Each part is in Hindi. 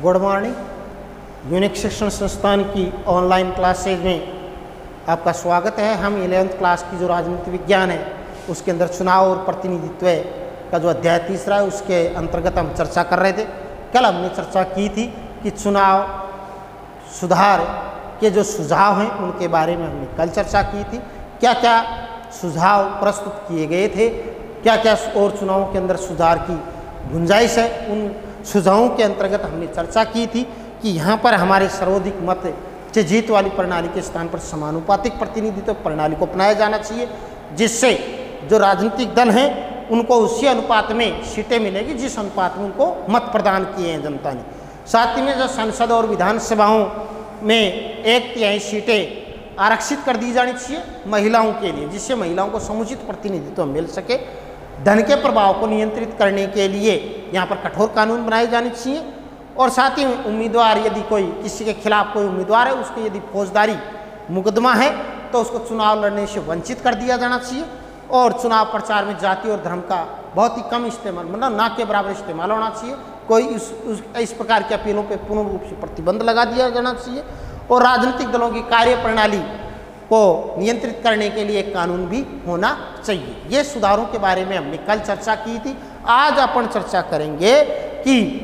Good morning. यूनिक शिक्षण संस्थान की ऑनलाइन क्लासेज में आपका स्वागत है। हम 11th क्लास की जो राजनीति विज्ञान है उसके अंदर चुनाव और प्रतिनिधित्व का जो अध्याय तीसरा है उसके अंतर्गत हम चर्चा कर रहे थे। कल हमने चर्चा की थी कि चुनाव सुधार के जो सुझाव हैं उनके बारे में हमने कल चर्चा की थी। क्या क्या सुझाव प्रस्तुत किए गए थे, क्या क्या और चुनावों के अंदर सुधार की गुंजाइश है, उन सुझावों के अंतर्गत हमने चर्चा की थी कि यहाँ पर हमारे सर्वाधिक मत से जीत वाली प्रणाली के स्थान पर समानुपातिक प्रतिनिधित्व प्रणाली को अपनाया जाना चाहिए, जिससे जो राजनीतिक दल हैं उनको उसी अनुपात में सीटें मिलेगी जिस अनुपात में उनको मत प्रदान किए हैं जनता ने। साथ ही में जो संसद और विधानसभाओं में 1/3 सीटें आरक्षित कर दी जानी चाहिए महिलाओं के लिए, जिससे महिलाओं को समुचित प्रतिनिधित्व मिल सके। धन के प्रभाव को नियंत्रित करने के लिए यहाँ पर कठोर कानून बनाए जाने चाहिए। और साथ ही में उम्मीदवार, यदि कोई किसी के खिलाफ कोई उम्मीदवार है उसके यदि फौजदारी मुकदमा है तो उसको चुनाव लड़ने से वंचित कर दिया जाना चाहिए। और चुनाव प्रचार में जाति और धर्म का बहुत ही कम इस्तेमाल, मतलब ना के बराबर इस्तेमाल होना चाहिए। कोई इस प्रकार की अपीलों पर पूर्ण रूप से प्रतिबंध लगा दिया जाना चाहिए। और राजनीतिक दलों की कार्य प्रणाली को नियंत्रित करने के लिए एक कानून भी होना चाहिए। ये सुधारों के बारे में हमने कल चर्चा की थी। आज अपन चर्चा करेंगे कि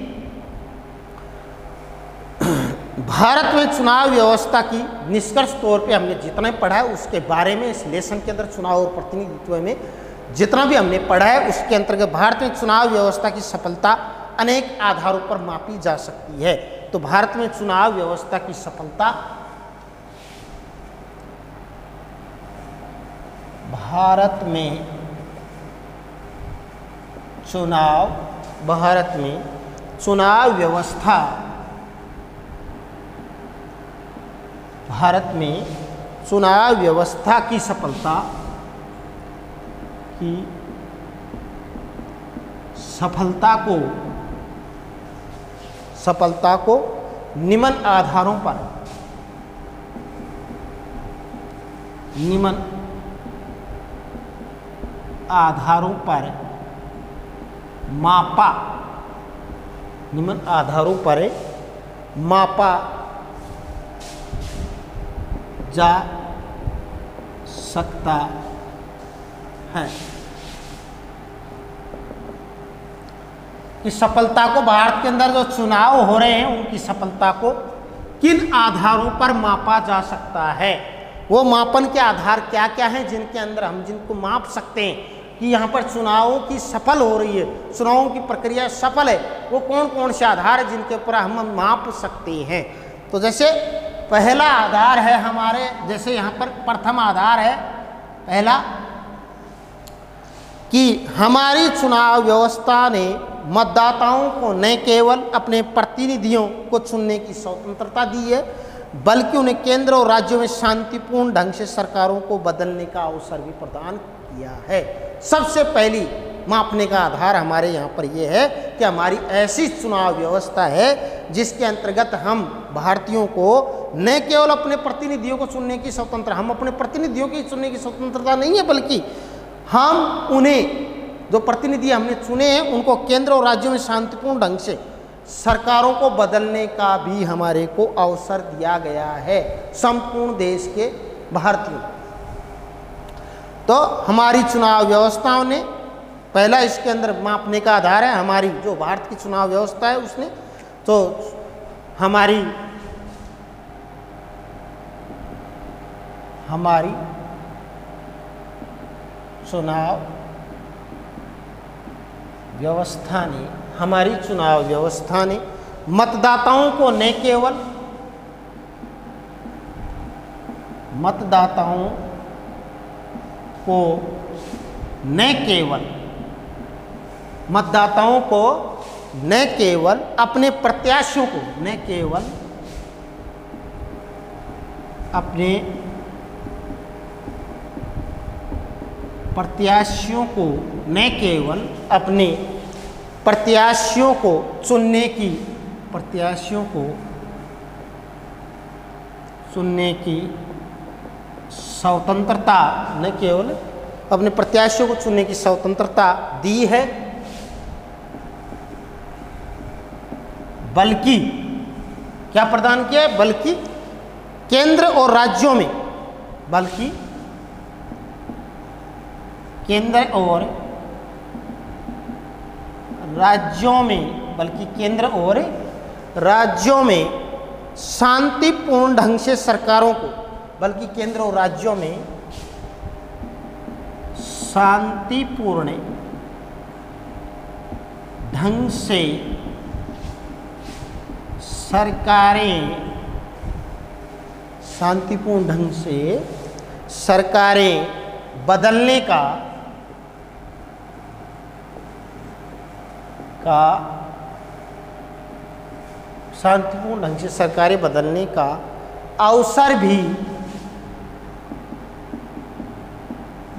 भारत में चुनाव व्यवस्था की निष्कर्ष तौर पे हमने जितना पढ़ा है उसके बारे में इस लेसन के अंदर चुनाव और प्रतिनिधित्व में जितना भी हमने पढ़ा है उसके अंतर्गत भारत में चुनाव व्यवस्था की सफलता अनेक आधारों पर मापी जा सकती है। तो भारत में चुनाव व्यवस्था की सफलता, भारत में चुनाव व्यवस्था, भारत में चुनाव व्यवस्था की सफलता को निम्न आधारों पर मापा जा सकता है। कि सफलता को, भारत के अंदर जो चुनाव हो रहे हैं उनकी सफलता को किन आधारों पर मापा जा सकता है। वो मापन के आधार क्या क्या हैं जिनके अंदर हम जिनको माप सकते हैं कि यहाँ पर चुनावों की सफल हो रही है, चुनावों की प्रक्रिया सफल है, वो कौन कौन से आधार है जिनके ऊपर हम माप सकते हैं। तो जैसे पहला आधार है हमारे, जैसे यहाँ पर प्रथम आधार है पहला कि हमारी चुनाव व्यवस्था ने मतदाताओं को न केवल अपने प्रतिनिधियों को चुनने की स्वतंत्रता दी है बल्कि उन्हें केंद्र और राज्यों में शांतिपूर्ण ढंग से सरकारों को बदलने का अवसर भी प्रदान किया है। सबसे पहली मापने का आधार हमारे यहाँ पर यह है कि हमारी ऐसी चुनाव व्यवस्था है जिसके अंतर्गत हम भारतीयों को न केवल अपने प्रतिनिधियों को चुनने की स्वतंत्रता, हम अपने प्रतिनिधियों की चुनने की स्वतंत्रता नहीं है बल्कि हम उन्हें, जो प्रतिनिधि हमने चुने हैं उनको केंद्र और राज्यों में शांतिपूर्ण ढंग से सरकारों को बदलने का भी हमारे को अवसर दिया गया है, संपूर्ण देश के भारतीयों। तो हमारी चुनाव व्यवस्थाओं ने, पहला इसके अंदर मापने का आधार है हमारी जो भारत की चुनाव व्यवस्था है उसने, तो हमारी चुनाव व्यवस्था ने मतदाताओं को न केवल अपने प्रत्याशियों को, अपने प्रत्याशियों को चुनने की स्वतंत्रता, न केवल अपने प्रत्याशियों को चुनने की स्वतंत्रता दी है, बल्कि क्या प्रदान किया है, बल्कि केंद्र और राज्यों में, बल्कि केंद्र और राज्यों में, बल्कि केंद्र और राज्यों में शांतिपूर्ण ढंग से सरकारों को, बल्कि केंद्र और राज्यों में शांतिपूर्ण ढंग से सरकारें, शांतिपूर्ण ढंग से सरकारें बदलने का शांतिपूर्ण ढंग से सरकारें बदलने का अवसर भी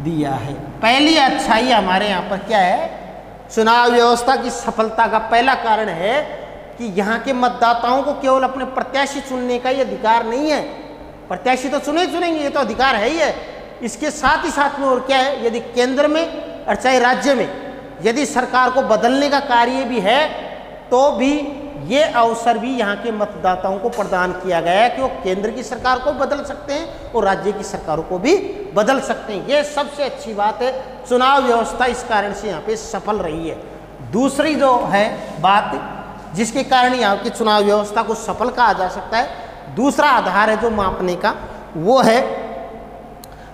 दिया है। पहली अच्छाई हमारे यहाँ पर क्या है, चुनाव व्यवस्था की सफलता का पहला कारण है कि यहाँ के मतदाताओं को केवल अपने प्रत्याशी चुनने का ही अधिकार नहीं है, प्रत्याशी तो चुनेंगे, ये तो अधिकार है ही है। इसके साथ ही साथ में और क्या है, यदि केंद्र में और चाहे राज्य में यदि सरकार को बदलने का कार्य भी है तो भी ये अवसर भी यहाँ के मतदाताओं को प्रदान किया गया है कि वो केंद्र की सरकार को बदल सकते हैं और राज्य की सरकारों को भी बदल सकते हैं। ये सबसे अच्छी बात है, चुनाव व्यवस्था इस कारण से यहाँ पे सफल रही है। दूसरी जो है बात जिसके कारण यहाँ की चुनाव व्यवस्था को सफल कहा जा सकता है, दूसरा आधार है जो मापने का, वो है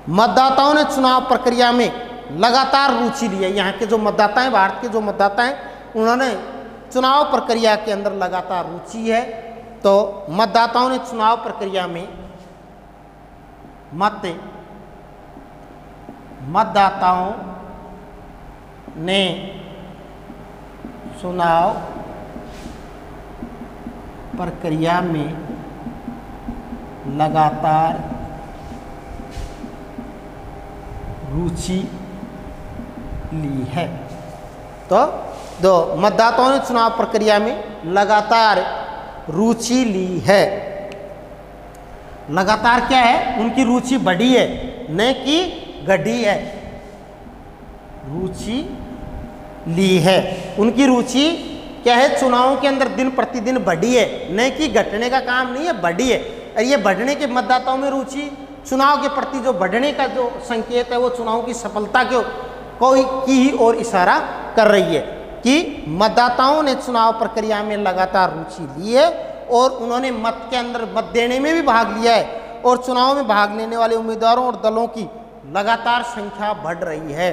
मतदाताओं ने चुनाव प्रक्रिया में लगातार रुचि ली है। यहाँ के जो मतदाता हैं, भारत के जो मतदाता हैं, उन्होंने चुनाव प्रक्रिया के अंदर लगातार रुचि है। तो मतदाताओं ने चुनाव प्रक्रिया में मतदाताओं ने चुनाव प्रक्रिया में लगातार रुचि ली है। तो दो मतदाताओं ने चुनाव प्रक्रिया में लगातार रुचि ली है। लगातार क्या है, उनकी रुचि बढ़ी है, न कि घटी है। रुचि ली है, उनकी रुचि क्या है, चुनावों के अंदर दिन प्रतिदिन बढ़ी है, न कि घटने का काम नहीं है, बढ़ी है। और ये बढ़ने के मतदाताओं में रुचि, चुनाव के प्रति जो बढ़ने का जो संकेत है, वो चुनाव की सफलता की ही ओर इशारा कर रही है कि मतदाताओं ने चुनाव प्रक्रिया में लगातार रुचि ली है और उन्होंने मत के अंदर मत देने में भी भाग लिया है और चुनाव में भाग लेने वाले उम्मीदवारों और दलों की लगातार संख्या बढ़ रही है।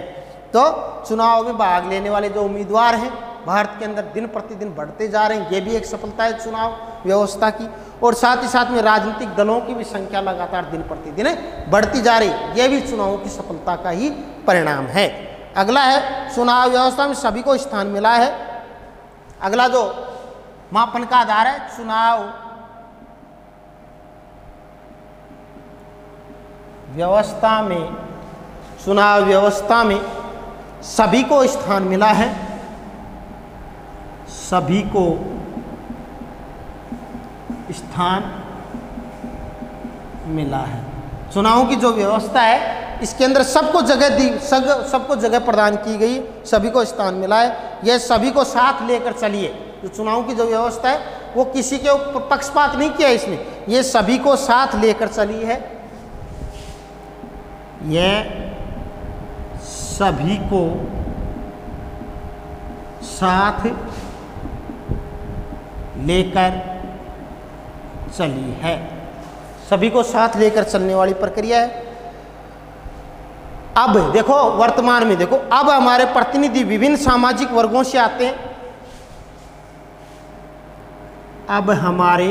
तो चुनाव में भाग लेने वाले जो उम्मीदवार हैं भारत के अंदर दिन प्रतिदिन बढ़ते जा रहे हैं, ये भी एक सफलता है चुनाव व्यवस्था की। और साथ ही साथ में राजनीतिक दलों की भी संख्या लगातार दिन प्रतिदिन बढ़ती जा रही, ये भी चुनावों की सफलता का ही परिणाम है। अगला है, चुनाव व्यवस्था में सभी को स्थान मिला है। अगला जो मापन का आधार है, चुनाव व्यवस्था में सभी को स्थान मिला है, सभी को स्थान मिला है। चुनावों की जो व्यवस्था है इसके अंदर सबको जगह दी, सबको जगह प्रदान की गई, सभी को स्थान मिला है। यह सभी को साथ लेकर चलिए। जो चुनाव की जो व्यवस्था है वो किसी के ऊपर पक्षपात नहीं किया इसने, ये सभी को साथ लेकर चली है। यह सभी को साथ लेकर चली है, सभी को साथ लेकर चलने वाली प्रक्रिया है। अब देखो वर्तमान में देखो, अब हमारे प्रतिनिधि विभिन्न सामाजिक वर्गों से आते हैं। अब हमारे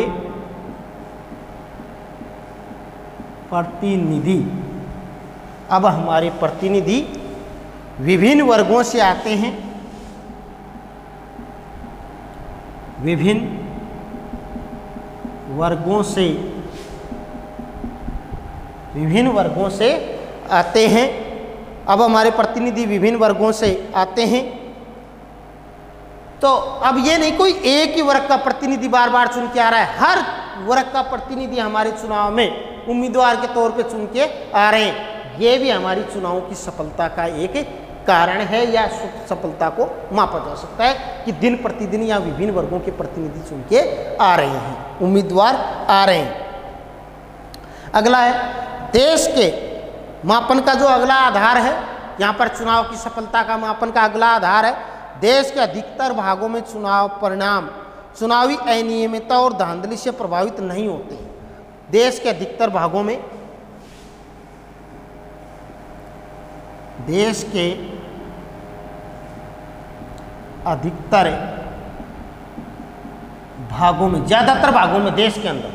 प्रतिनिधि विभिन्न वर्गों से आते हैं, विभिन्न वर्गों से आते हैं। अब हमारे प्रतिनिधि विभिन्न वर्गों से आते हैं। तो अब ये नहीं कोई एक ही वर्ग का प्रतिनिधि बार बार चुन के आ रहा है, हर वर्ग का प्रतिनिधि हमारे चुनाव में उम्मीदवार के तौर पे चुन के आ रहे हैं। ये भी हमारी चुनावों की सफलता का एक कारण है या सफलता को मापा जा सकता है कि दिन प्रतिदिन या विभिन्न वर्गों के प्रतिनिधि चुन के आ रहे हैं, उम्मीदवार आ रहे हैं। अगला है देश के मापन का जो अगला आधार है, यहाँ पर चुनाव की सफलता का मापन का अगला आधार है देश के अधिकतर भागों में चुनाव परिणाम चुनावी अनियमितता और धांधली से प्रभावित नहीं होते। देश के अधिकतर भागों में देश के अधिकतर भागों में, ज़्यादातर भागों में देश के अंदर,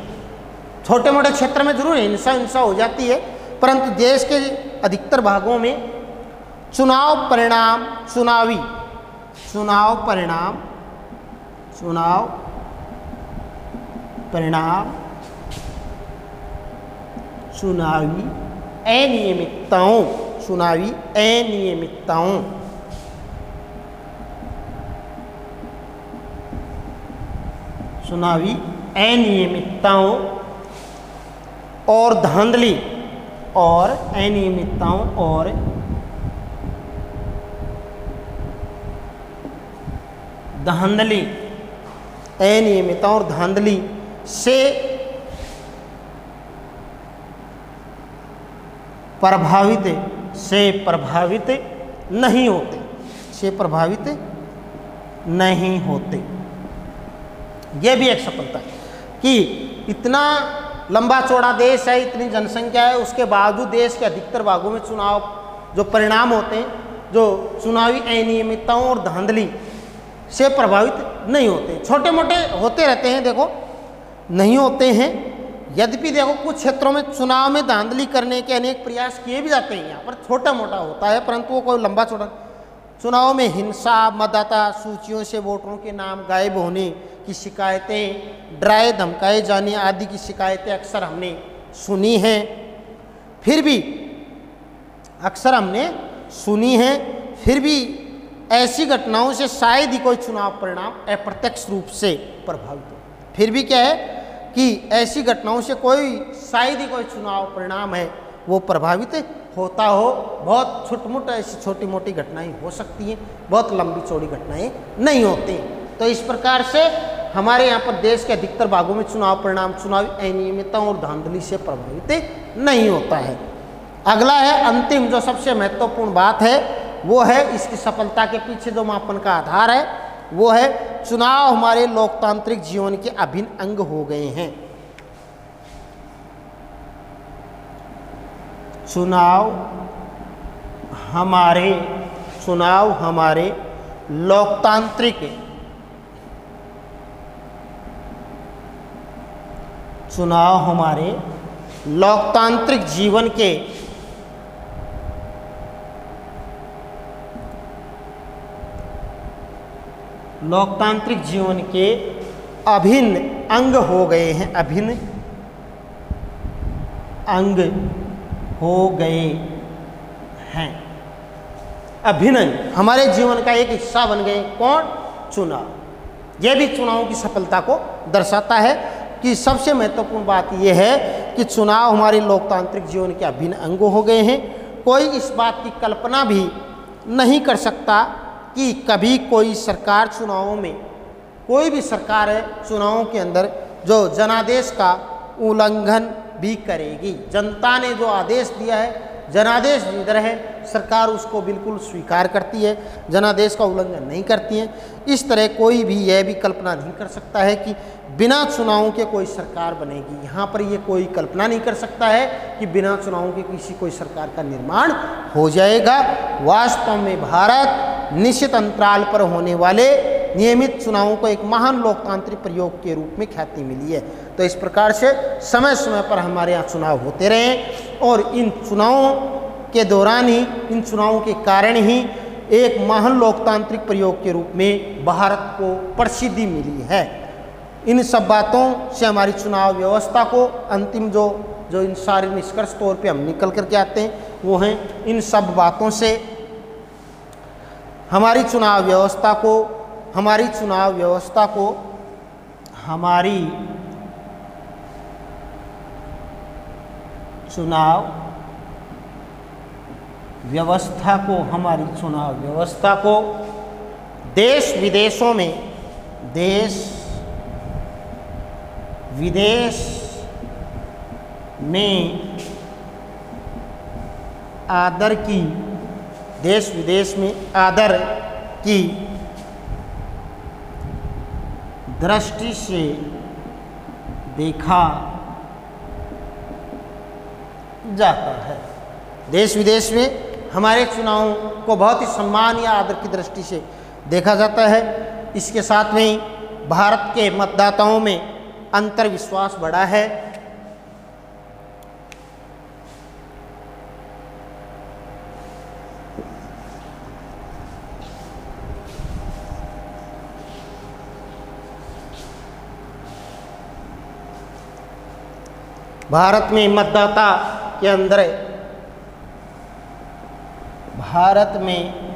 छोटे मोटे क्षेत्र में जरूर हिंसा हो जाती है, परंतु देश के अधिकतर भागों में चुनाव परिणाम चुनावी अनियमितताओं और धांधली और अनियमितताओं और धांधली से प्रभावित नहीं होते। यह भी एक सफलता है कि इतना लंबा चौड़ा देश है, इतनी जनसंख्या है, उसके बावजूद देश के अधिकतर भागों में चुनाव जो परिणाम होते हैं, जो चुनावी अनियमितताओं और धांधली से प्रभावित नहीं होते। छोटे मोटे होते रहते हैं, देखो नहीं होते हैं, यद्यपि देखो कुछ क्षेत्रों में चुनाव में धांधली करने के अनेक प्रयास किए भी जाते हैं, यहाँ पर छोटा मोटा होता है, परंतु वो कोई लंबा चौड़ा। चुनाव में हिंसा, मतदाता सूचियों से वोटरों के नाम गायब होने की शिकायतें, डराए धमकाए जाने आदि की शिकायतें अक्सर हमने सुनी हैं, फिर भी ऐसी घटनाओं से शायद ही कोई चुनाव परिणाम अप्रत्यक्ष रूप से प्रभावित हो। फिर भी क्या है कि ऐसी घटनाओं से शायद ही कोई चुनाव परिणाम है वो प्रभावित होता हो। बहुत छुटमुट ऐसी छोटी मोटी घटनाएं हो सकती हैं, बहुत लंबी चौड़ी घटनाएं नहीं होती। तो इस प्रकार से हमारे यहाँ पर देश के अधिकतर भागों में चुनाव परिणाम चुनावी अनियमितता और धांधली से प्रभावित नहीं होता है। अगला है अंतिम जो सबसे महत्वपूर्ण बात है, वो है इसकी सफलता के पीछे जो मापन का आधार है, वो है चुनाव हमारे लोकतांत्रिक जीवन के अभिन्न अंग हो गए हैं। चुनाव हमारे लोकतांत्रिक जीवन के अभिन्न अंग हो गए हैं, अभिन्न अंग हमारे जीवन का एक हिस्सा बन गए। कौन? चुनाव। यह भी चुनाव की सफलता को दर्शाता है कि सबसे महत्वपूर्ण बात यह है कि चुनाव हमारे लोकतांत्रिक जीवन के अभिन्न अंग हो गए हैं। कोई इस बात की कल्पना भी नहीं कर सकता कि कभी कोई सरकार चुनावों में, कोई भी सरकार है चुनावों के अंदर जो जनादेश का उल्लंघन भी करेगी। जनता ने जो आदेश दिया है, जनादेश जिधर है, सरकार उसको बिल्कुल स्वीकार करती है, जनादेश का उल्लंघन नहीं करती है। इस तरह कोई भी यह भी कल्पना नहीं कर सकता है कि बिना चुनावों के कोई सरकार बनेगी। यहाँ पर ये कोई कल्पना नहीं कर सकता है कि बिना चुनावों के कोई सरकार का निर्माण हो जाएगा। वास्तव में भारत निश्चित अंतराल पर होने वाले नियमित चुनावों को एक महान लोकतांत्रिक प्रयोग के रूप में ख्याति मिली है। तो इस प्रकार से समय समय पर हमारे यहाँ चुनाव होते रहे और इन चुनावों के दौरान ही, इन चुनावों के कारण ही एक महान लोकतांत्रिक प्रयोग के रूप में भारत को प्रसिद्धि मिली है। इन सब बातों से हमारी चुनाव व्यवस्था को अंतिम जो इन सारे निष्कर्ष तौर पे हम निकल करके आते हैं वो हैं, इन सब बातों से हमारी चुनाव व्यवस्था व्यवस्था को, हमारी चुनाव व्यवस्था को देश विदेशों में, देश विदेश में आदर की, देश विदेश में आदर की दृष्टि से देखा जाता है। देश विदेश में हमारे चुनावों को बहुत ही सम्मान या आदर की दृष्टि से देखा जाता है। इसके साथ में ही भारत के मतदाताओं में अंतर्विश्वास बढ़ा है। भारत में मतदाता के अंदर, भारत में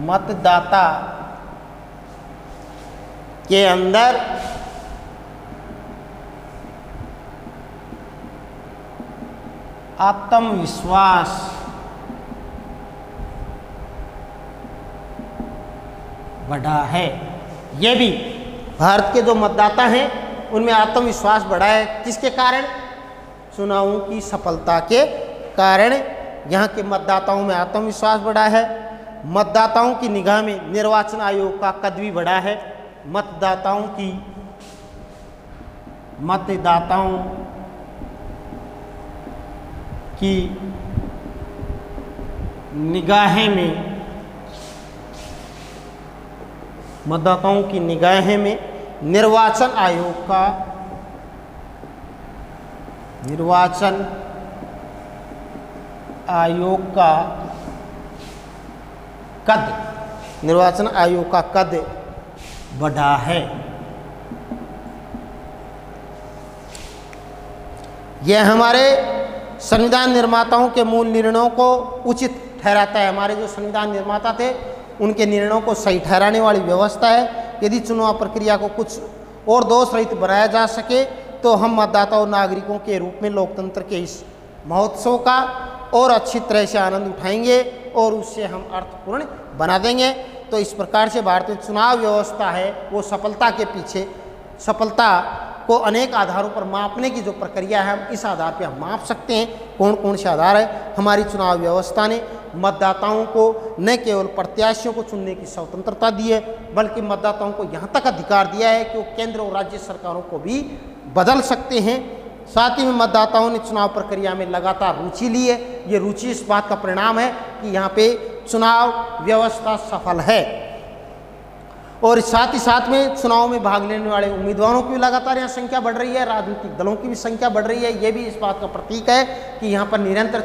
मतदाता के अंदर आत्मविश्वास बढ़ा है। ये भी भारत के जो मतदाता हैं उनमें आत्मविश्वास बढ़ा है। किसके कारण? चुनावों की सफलता के कारण यहाँ के मतदाताओं में आत्मविश्वास बढ़ा है। मतदाताओं की निगाह में निर्वाचन आयोग का कद भी बढ़ा है। मतदाताओं की निगाहें में निर्वाचन आयोग का कद बढ़ा है। यह हमारे संविधान निर्माताओं के मूल निर्णयों को उचित ठहराता है। हमारे जो संविधान निर्माता थे उनके निर्णयों को सही ठहराने वाली व्यवस्था है। यदि चुनाव प्रक्रिया को कुछ और दोष रहित बनाया जा सके तो हम मतदाता और नागरिकों के रूप में लोकतंत्र के इस महोत्सव का और अच्छी तरह से आनंद उठाएंगे और उससे हम अर्थपूर्ण बना देंगे। तो इस प्रकार से भारतीय चुनाव व्यवस्था है वो सफलता के पीछे, सफलता को अनेक आधारों पर मापने की जो प्रक्रिया है, हम इस आधार पर हम माप सकते हैं। कौन कौन से आधार है? हमारी चुनाव व्यवस्था ने मतदाताओं को न केवल प्रत्याशियों को चुनने की स्वतंत्रता दी है, बल्कि मतदाताओं को यहाँ तक अधिकार दिया है कि वो केंद्र और राज्य सरकारों को भी बदल सकते हैं। साथ ही में मतदाताओं ने चुनाव प्रक्रिया में लगातार रुचि ली है। ये रुचि इस बात का परिणाम है कि यहाँ पे चुनाव व्यवस्था सफल है। और साथ ही साथ में चुनाव में भाग लेने वाले उम्मीदवारों की भी लगातार यहाँ संख्या बढ़ रही है, राजनीतिक दलों की भी संख्या बढ़ रही है। ये भी इस बात का प्रतीक है कि यहाँ पर निरंतर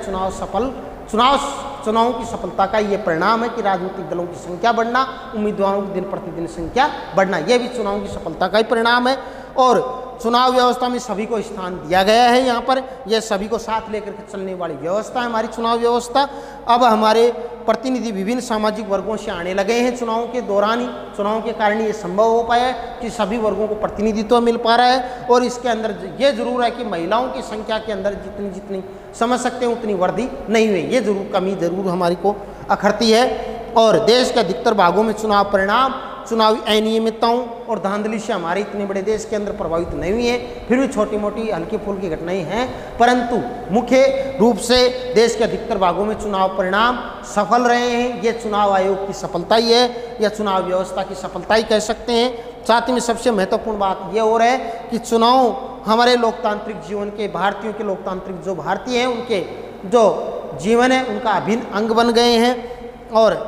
चुनावों की सफलता का ये परिणाम है कि राजनीतिक दलों की संख्या बढ़ना, उम्मीदवारों की दिन प्रतिदिन संख्या बढ़ना, ये भी चुनाव की सफलता का ही परिणाम है। और चुनाव व्यवस्था में सभी को स्थान दिया गया है। यहाँ पर यह सभी को साथ लेकर के चलने वाली व्यवस्था है हमारी चुनाव व्यवस्था। अब हमारे प्रतिनिधि विभिन्न सामाजिक वर्गों से आने लगे हैं चुनाव के दौरान ही। चुनाव के कारण ये संभव हो पाया है कि सभी वर्गों को प्रतिनिधित्व मिल पा रहा है। और इसके अंदर ये जरूर है कि महिलाओं की संख्या के अंदर जितनी समझ सकते हैं उतनी वृद्धि नहीं हुई, ये जरूर कमी जरूर हमारी को अखरती है। और देश के अधिकतर भागों में चुनाव परिणाम चुनावी अनियमितताओं और धांधली से हमारे इतने बड़े देश के अंदर प्रभावित नहीं हुई है। फिर भी छोटी मोटी हल्की फुल्की घटनाएं हैं, परंतु मुख्य रूप से देश के अधिकतर भागों में चुनाव परिणाम सफल रहे हैं। ये चुनाव आयोग की सफलता ही है या चुनाव व्यवस्था की सफलता ही कह सकते हैं। साथ ही में सबसे महत्वपूर्ण बात यह हो रहा है कि चुनाव हमारे लोकतांत्रिक जीवन के, भारतीयों के लोकतांत्रिक जो भारतीय हैं उनके जो जीवन है उनका अभिन्न अंग बन गए हैं। और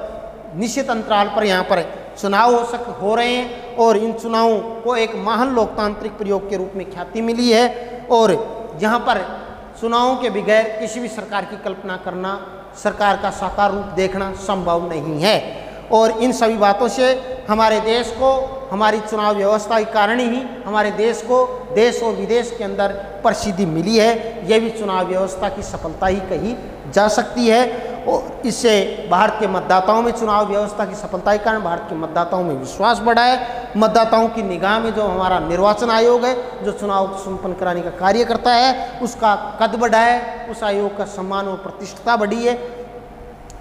निश्चित अंतराल पर यहाँ पर चुनाव हो रहे हैं और इन चुनावों को एक महान लोकतांत्रिक प्रयोग के रूप में ख्याति मिली है। और यहाँ पर चुनावों के बगैर किसी भी सरकार की कल्पना करना, सरकार का साकार रूप देखना संभव नहीं है। और इन सभी बातों से हमारे देश को, हमारी चुनाव व्यवस्था के कारण ही हमारे देश को देश और विदेश के अंदर प्रसिद्धि मिली है। यह भी चुनाव व्यवस्था की सफलता ही कही जा सकती है। और इससे भारत के मतदाताओं में चुनाव व्यवस्था की सफलता के कारण भारत के मतदाताओं में विश्वास बढ़ा है। मतदाताओं की निगाह में जो हमारा निर्वाचन आयोग है जो चुनाव संपन्न कराने का कार्य करता है उसका कद बढ़ा है, उस आयोग का सम्मान और प्रतिष्ठा बढ़ी है।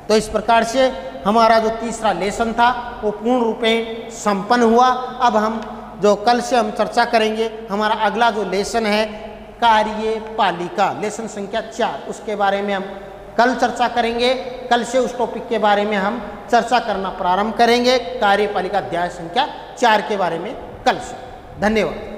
तो इस प्रकार से हमारा जो तीसरा लेसन था वो पूर्ण रूपेण संपन्न हुआ। अब हम जो कल से हम चर्चा करेंगे, हमारा अगला जो लेसन है कार्यपालिका, लेसन संख्या 4, उसके बारे में हम कल चर्चा करेंगे। कल से उस टॉपिक के बारे में हम चर्चा करना प्रारंभ करेंगे, कार्यपालिका अध्याय संख्या 4 के बारे में कल से। धन्यवाद।